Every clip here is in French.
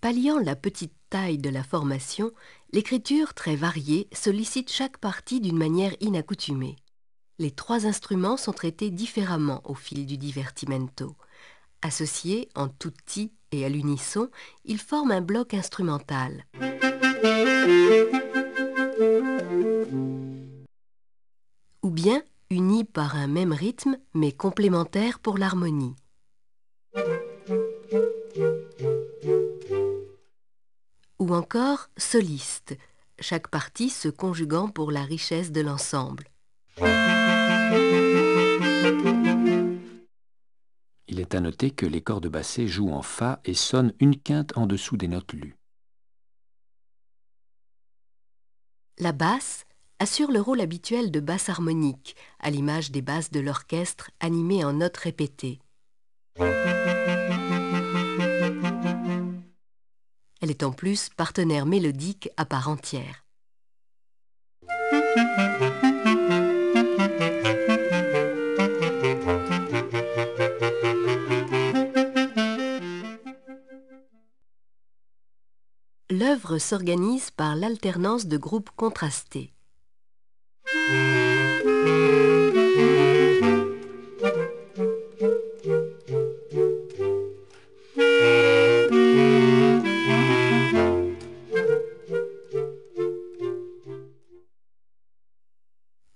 Palliant la petite taille de la formation, l'écriture très variée sollicite chaque partie d'une manière inaccoutumée. Les 3 instruments sont traités différemment au fil du divertimento. Associés en tutti et à l'unisson, ils forment un bloc instrumental. Ou bien unis par un même rythme mais complémentaires pour l'harmonie. Ou encore soliste, chaque partie se conjuguant pour la richesse de l'ensemble. Il est à noter que les cordes bassées jouent en Fa et sonnent une quinte en dessous des notes lues. La basse assure le rôle habituel de basse harmonique, à l'image des basses de l'orchestre animées en notes répétées. Elle est en plus partenaire mélodique à part entière. L'œuvre s'organise par l'alternance de groupes contrastés.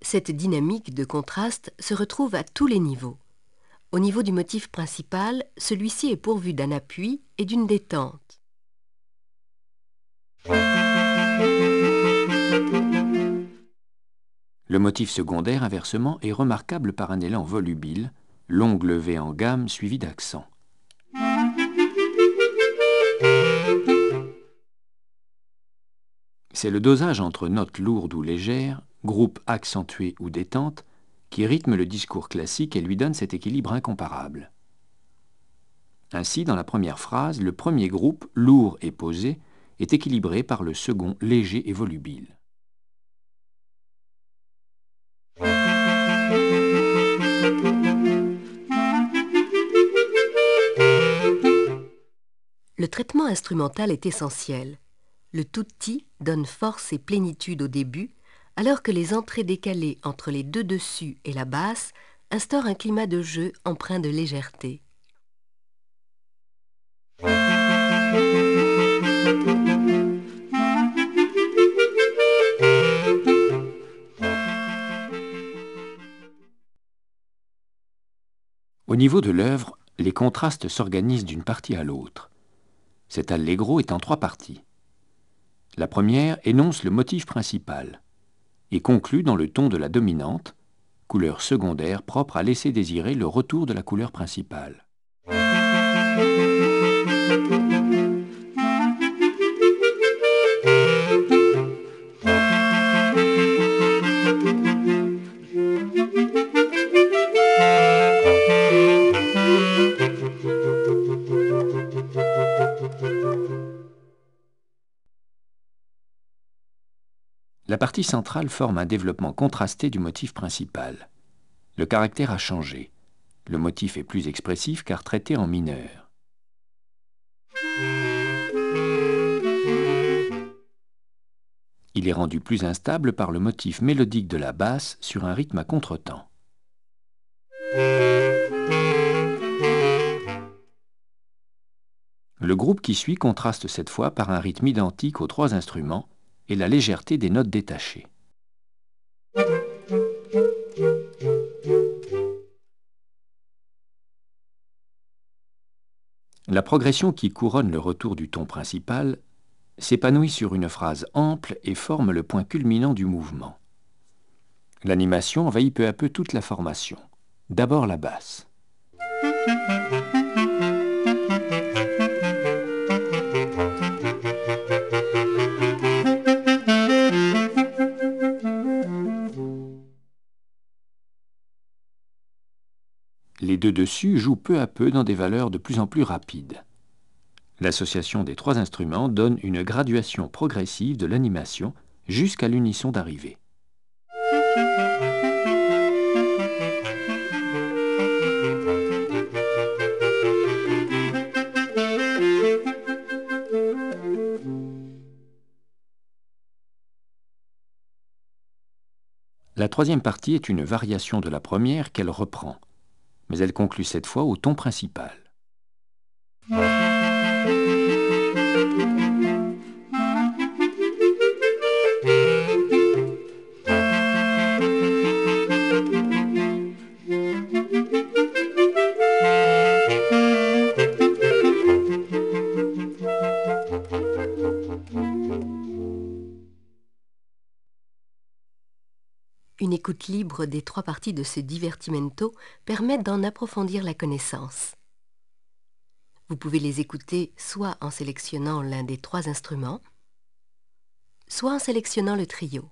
Cette dynamique de contraste se retrouve à tous les niveaux. Au niveau du motif principal, celui-ci est pourvu d'un appui et d'une détente. Le motif secondaire, inversement, est remarquable par un élan volubile, longue levée en gamme suivie d'accent. C'est le dosage entre notes lourdes ou légères, groupes accentués ou détentes, qui rythme le discours classique et lui donne cet équilibre incomparable. Ainsi, dans la première phrase, le premier groupe, lourd et posé, est équilibré par le second, léger et volubile. Le traitement instrumental est essentiel. Le tutti donne force et plénitude au début, alors que les entrées décalées entre les 2 dessus et la basse instaurent un climat de jeu empreint de légèreté. Au niveau de l'œuvre, les contrastes s'organisent d'une partie à l'autre. Cet allegro est en 3 parties. La première énonce le motif principal et conclut dans le ton de la dominante, couleur secondaire propre à laisser désirer le retour de la couleur principale. La partie centrale forme un développement contrasté du motif principal. Le caractère a changé. Le motif est plus expressif car traité en mineur. Il est rendu plus instable par le motif mélodique de la basse sur un rythme à contretemps. Le groupe qui suit contraste cette fois par un rythme identique aux 3 instruments et la légèreté des notes détachées. La progression qui couronne le retour du ton principal s'épanouit sur une phrase ample et forme le point culminant du mouvement. L'animation envahit peu à peu toute la formation. D'abord la basse. Les 2 dessus jouent peu à peu dans des valeurs de plus en plus rapides. L'association des 3 instruments donne une graduation progressive de l'animation jusqu'à l'unisson d'arrivée. La troisième partie est une variation de la première qu'elle reprend, mais elle conclut cette fois au ton principal. Une écoute libre des trois parties de ce divertimento permet d'en approfondir la connaissance. Vous pouvez les écouter soit en sélectionnant l'un des trois instruments, soit en sélectionnant le trio.